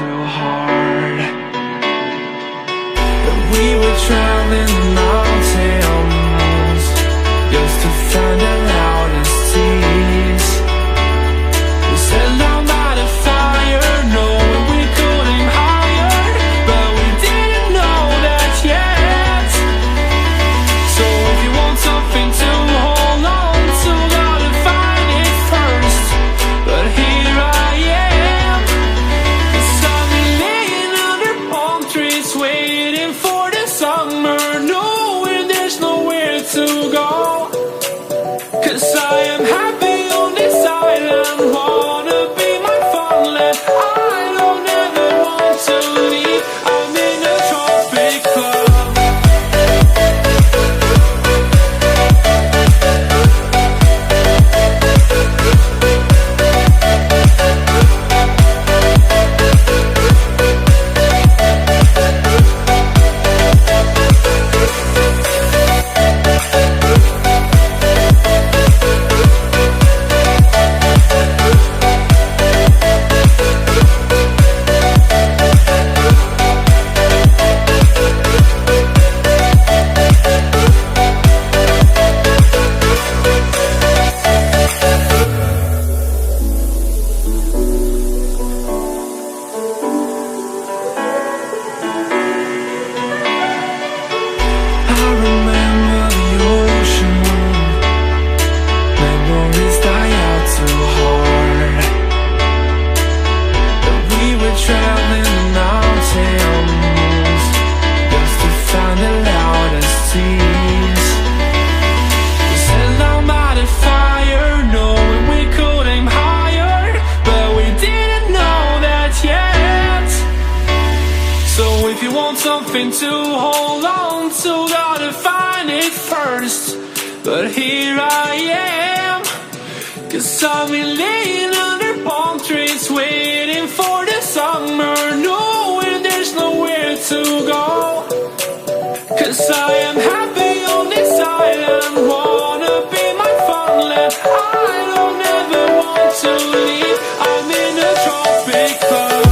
too hard. But we were traveling the mountains just to find the loudest tease. We sat down by the fire, knowing we could aim higher, but we didn't know that yet. So if you want something to hold on to, gotta find it first. But here I am, 'cause I've been laying under palm trees, waiting for the summer, knowing there's nowhere to go. 'Cause I am happy on this island, wanna be my farmland. I don't ever want to leave, I'm in a tropic club. I remember the ocean, memories die out too hard. But we were traveling the mountains just to find the loudest tease. We sat down by the fire, knowing we could aim higher, but we didn't know that yet. So if you want something to hold on to, gotta find it first. But here I am, 'cause I've been laying under palm trees, waiting for the summer, knowing there's nowhere to go. 'Cause I am happy on this island, wanna be my farmland. I don't ever want to leave, I'm in a tropic club.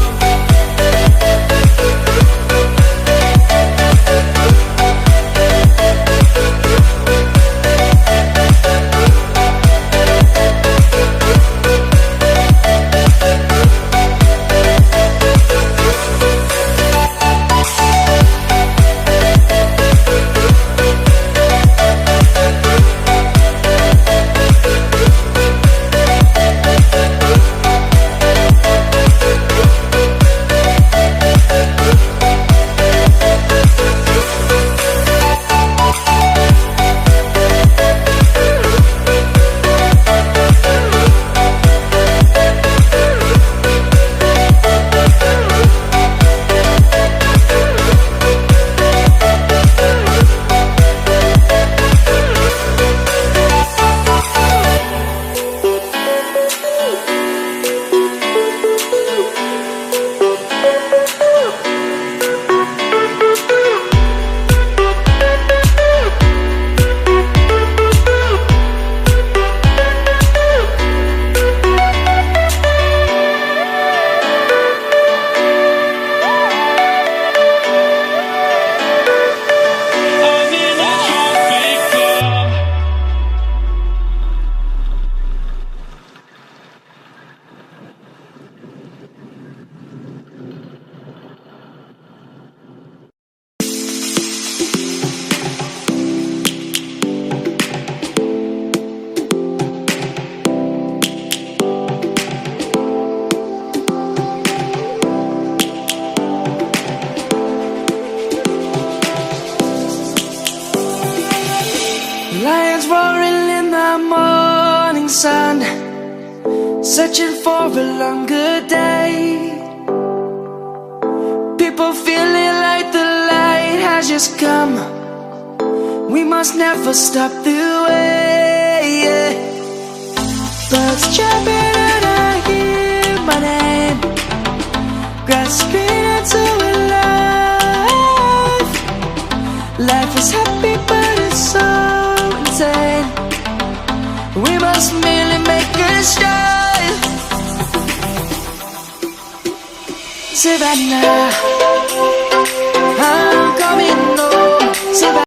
Lions roaring in the morning sun, searching for a longer day. People feeling like the light has just come. We must never stop the way. Birds chirping and I hear my name, grasping into a life. Life is happy but it's so insane. We must merely make a start. Savannah.